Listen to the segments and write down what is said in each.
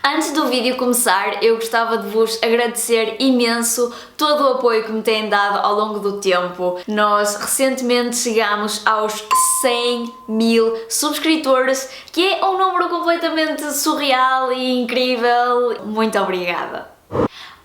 Antes do vídeo começar, eu gostava de vos agradecer imenso todo o apoio que me têm dado ao longo do tempo. Nós recentemente chegamos aos 100.000 subscritores, que é um número completamente surreal e incrível. Muito obrigada!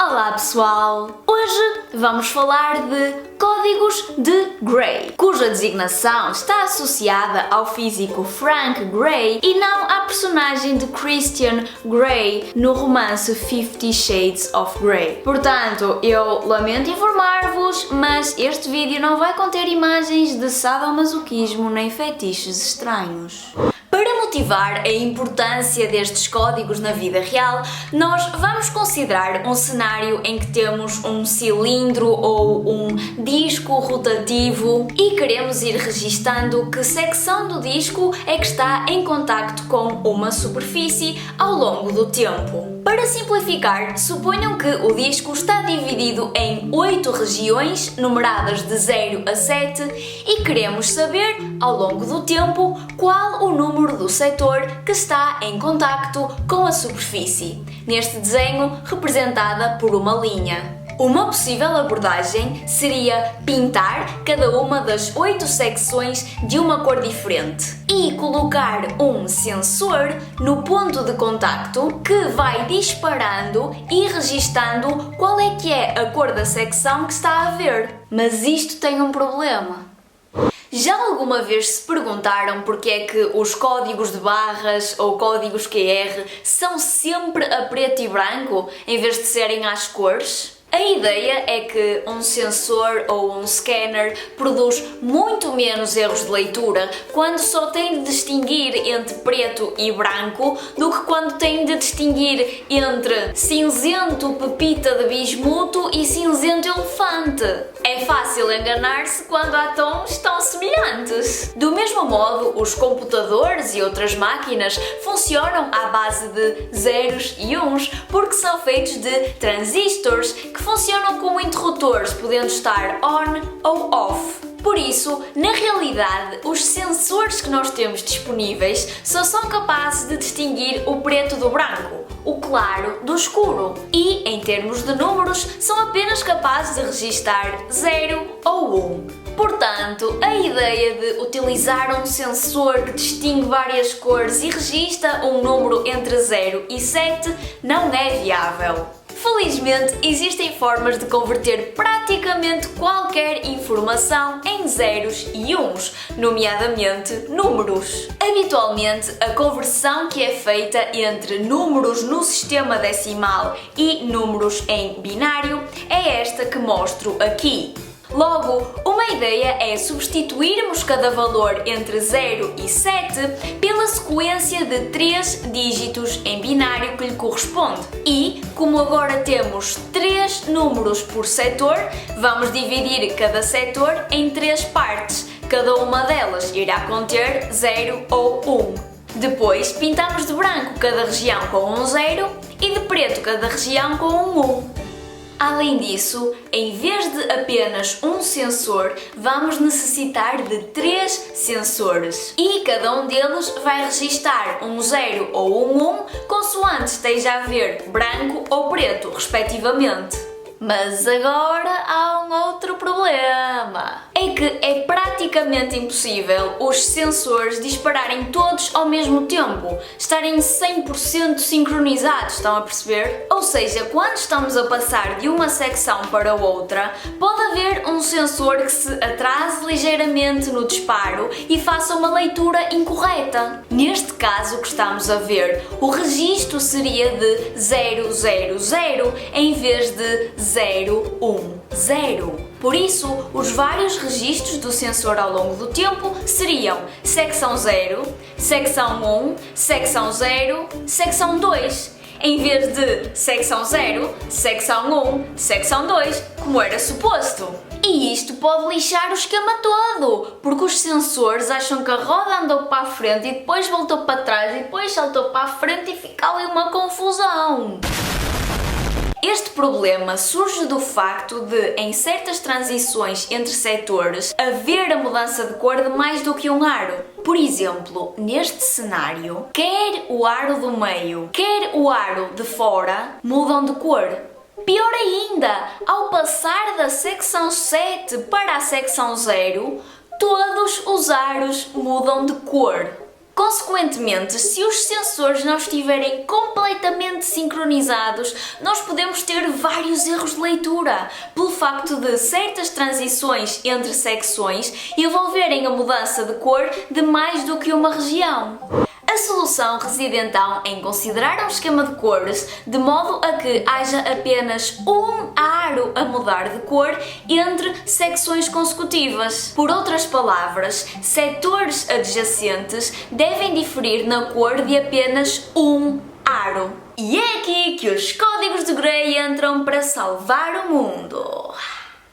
Olá pessoal! Hoje vamos falar de códigos de Gray, cuja designação está associada ao físico Frank Gray e não à personagem de Christian Grey no romance 50 Shades of Grey. Portanto, eu lamento informar-vos, mas este vídeo não vai conter imagens de sadomasoquismo nem fetiches estranhos. Para motivar a importância destes códigos na vida real, nós vamos considerar um cenário em que temos um cilindro ou um disco rotativo e queremos ir registando que secção do disco é que está em contacto com uma superfície ao longo do tempo. Para simplificar, suponham que o disco está dividido em 8 regiões, numeradas de 0 a 7, e queremos saber, ao longo do tempo, qual o número do setor que está em contacto com a superfície, neste desenho representada por uma linha. Uma possível abordagem seria pintar cada uma das 8 secções de uma cor diferente e colocar um sensor no ponto de contacto que vai disparando e registando qual é que é a cor da secção que está a ver. Mas isto tem um problema. Já alguma vez se perguntaram porque é que os códigos de barras ou códigos QR são sempre a preto e branco em vez de serem às cores? A ideia é que um sensor ou um scanner produz muito menos erros de leitura quando só tem de distinguir entre preto e branco do que quando tem de distinguir entre cinzento pepita de bismuto e cinzento elefante. É fácil enganar-se quando há tons tão semelhantes. Do mesmo modo, os computadores e outras máquinas funcionam à base de zeros e uns porque são feitos de transistores que funcionam como interruptores, podendo estar on ou off. Por isso, na realidade, os sensores que nós temos disponíveis só são capazes de distinguir o preto do branco, o claro do escuro e, em termos de números, são apenas capazes de registar 0 ou 1. Portanto, a ideia de utilizar um sensor que distingue várias cores e registra um número entre 0 e 7 não é viável. Felizmente, existem formas de converter praticamente qualquer informação em zeros e uns, nomeadamente números. Habitualmente, a conversão que é feita entre números no sistema decimal e números em binário é esta que mostro aqui. Logo, uma ideia é substituirmos cada valor entre 0 e 7 pela sequência de 3 dígitos em binário que lhe corresponde. E, como agora temos 3 números por setor, vamos dividir cada setor em 3 partes. Cada uma delas irá conter 0 ou 1. Depois, pintamos de branco cada região com um 0 e de preto cada região com um 1. Além disso, em vez de apenas um sensor, vamos necessitar de 3 sensores e cada um deles vai registar um 0 ou um 1 consoante esteja a ver branco ou preto, respectivamente. Mas agora há um outro problema. É que é praticamente impossível os sensores dispararem todos ao mesmo tempo, estarem 100% sincronizados, estão a perceber? Ou seja, quando estamos a passar de uma secção para outra, pode haver um sensor que se atrase ligeiramente no disparo e faça uma leitura incorreta. Neste caso que estamos a ver, o registro seria de 000 em vez de 010. Por isso, os vários registros do sensor ao longo do tempo seriam secção 0, secção 1, secção 0, secção 2, em vez de secção 0, secção 1, secção 2, como era suposto. E isto pode lixar o esquema todo, porque os sensores acham que a roda andou para a frente e depois voltou para trás e depois saltou para a frente e fica ali uma confusão. Este problema surge do facto de, em certas transições entre setores, haver a mudança de cor de mais do que um aro. Por exemplo, neste cenário, quer o aro do meio, quer o aro de fora mudam de cor. Pior ainda, ao passar da secção 7 para a secção 0, todos os aros mudam de cor. Consequentemente, se os sensores não estiverem completamente sincronizados, nós podemos ter vários erros de leitura, pelo facto de certas transições entre secções envolverem a mudança de cor de mais do que uma região. A solução reside então em considerar um esquema de cores de modo a que haja apenas um aro a mudar de cor entre secções consecutivas. Por outras palavras, setores adjacentes devem diferir na cor de apenas um aro. E é aqui que os códigos de Gray entram para salvar o mundo.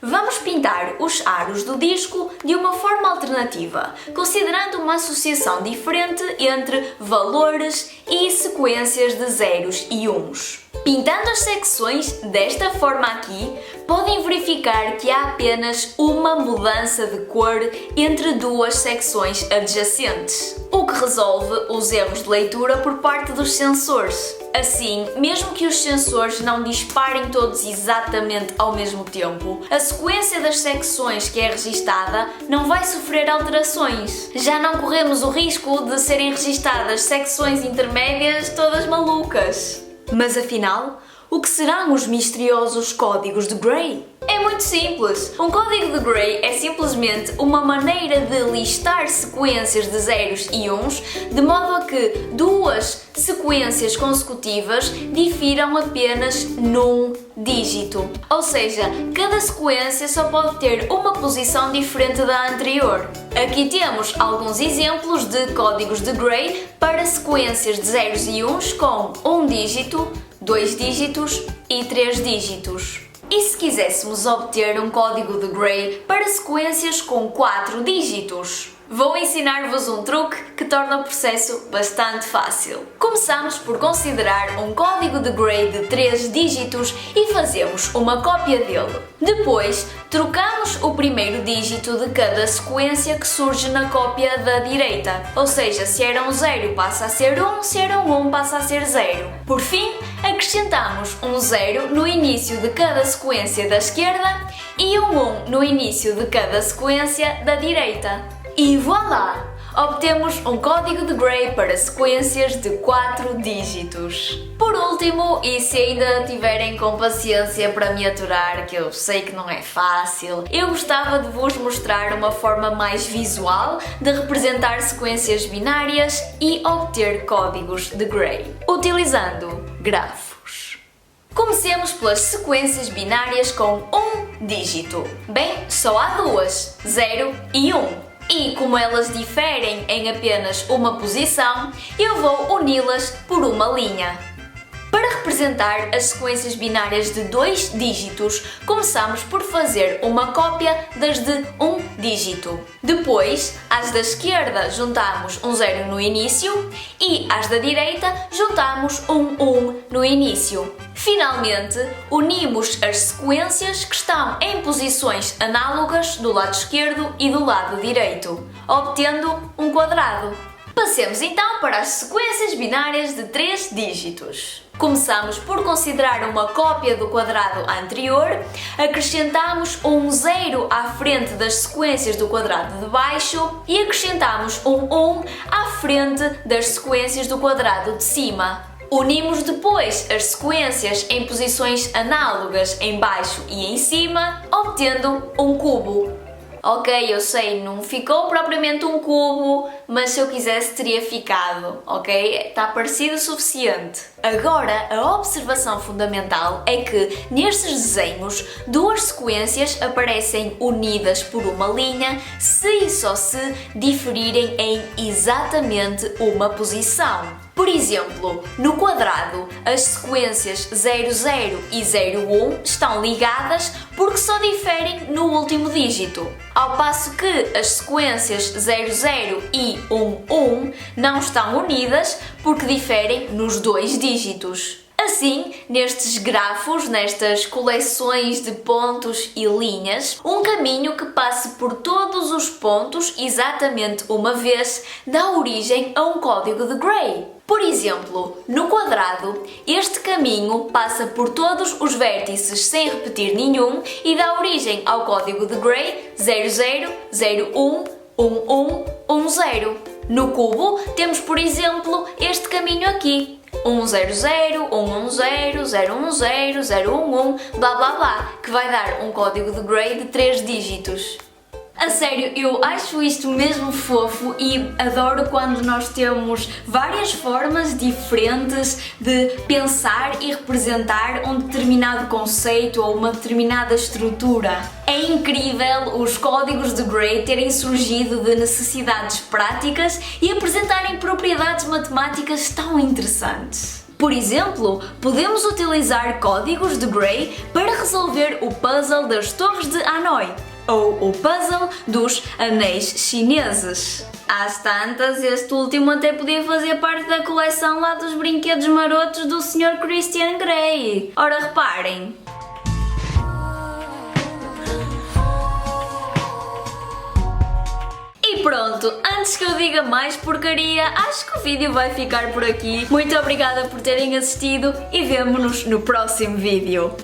Vamos pintar os aros do disco de uma forma alternativa, considerando uma associação diferente entre valores e sequências de zeros e uns. Pintando as secções desta forma aqui, podem verificar que há apenas uma mudança de cor entre duas secções adjacentes, o que resolve os erros de leitura por parte dos sensores. Assim, mesmo que os sensores não disparem todos exatamente ao mesmo tempo, a sequência das secções que é registada não vai sofrer alterações. Já não corremos o risco de serem registadas secções intermédias todas malucas. Mas afinal, o que serão os misteriosos códigos de Gray? É muito simples. Um código de Gray é simplesmente uma maneira de listar sequências de zeros e uns de modo a que duas sequências consecutivas difiram apenas num dígito. Ou seja, cada sequência só pode ter uma posição diferente da anterior. Aqui temos alguns exemplos de códigos de Gray para sequências de zeros e uns com um dígito, 2 dígitos e 3 dígitos. E se quiséssemos obter um código de Gray para sequências com 4 dígitos? Vou ensinar-vos um truque que torna o processo bastante fácil. Começamos por considerar um código de Gray de 3 dígitos e fazemos uma cópia dele. Depois, trocamos o primeiro dígito de cada sequência que surge na cópia da direita. Ou seja, se era um 0 passa a ser 1, se era um 1 passa a ser 0. Por fim, acrescentamos um 0 no início de cada sequência da esquerda e um 1 no início de cada sequência da direita. E voilà! Obtemos um código de Gray para sequências de 4 dígitos. Por último, e se ainda tiverem com paciência para me aturar, que eu sei que não é fácil, eu gostava de vos mostrar uma forma mais visual de representar sequências binárias e obter códigos de Gray, utilizando grafos. Comecemos pelas sequências binárias com um dígito. Bem, só há duas, 0 e 1. E como elas diferem em apenas uma posição, eu vou uni-las por uma linha. Para representar as sequências binárias de 2 dígitos, começamos por fazer uma cópia das de um dígito. Depois, às da esquerda juntamos um 0 no início e às da direita juntamos um 1 no início. Finalmente, unimos as sequências que estão em posições análogas do lado esquerdo e do lado direito, obtendo um quadrado. Passemos então para as sequências binárias de 3 dígitos. Começamos por considerar uma cópia do quadrado anterior, acrescentamos um 0 à frente das sequências do quadrado de baixo e acrescentamos um 1 à frente das sequências do quadrado de cima. Unimos depois as sequências em posições análogas em baixo e em cima, obtendo um cubo. Ok, eu sei, não ficou propriamente um cubo, mas se eu quisesse teria ficado, ok? Está parecido o suficiente. Agora, a observação fundamental é que nestes desenhos, duas sequências aparecem unidas por uma linha se e só se diferirem em exatamente uma posição. Por exemplo, no quadrado, as sequências 0, 0 e 0, 1 estão ligadas porque só diferem no último dígito, ao passo que as sequências 0, 0 e 1, 1 não estão unidas porque diferem nos 2 dígitos. Assim, nestes grafos, nestas coleções de pontos e linhas, um caminho que passe por todos os pontos exatamente uma vez dá origem a um código de Gray. Por exemplo, no quadrado, este caminho passa por todos os vértices sem repetir nenhum e dá origem ao código de Gray 00, 01, 11, 10. No cubo, temos, por exemplo, este caminho aqui. 100, 110, 010, 011, blá blá blá, que vai dar um código de Gray de 3 dígitos. A sério, eu acho isto mesmo fofo e adoro quando nós temos várias formas diferentes de pensar e representar um determinado conceito ou uma determinada estrutura. É incrível os códigos de Gray terem surgido de necessidades práticas e apresentarem propriedades matemáticas tão interessantes. Por exemplo, podemos utilizar códigos de Gray para resolver o puzzle das Torres de Hanoi ou o puzzle dos anéis chineses. Às tantas, este último até podia fazer parte da coleção lá dos brinquedos marotos do Sr. Christian Grey. Ora, reparem. E pronto, antes que eu diga mais porcaria, acho que o vídeo vai ficar por aqui. Muito obrigada por terem assistido e vemo-nos no próximo vídeo.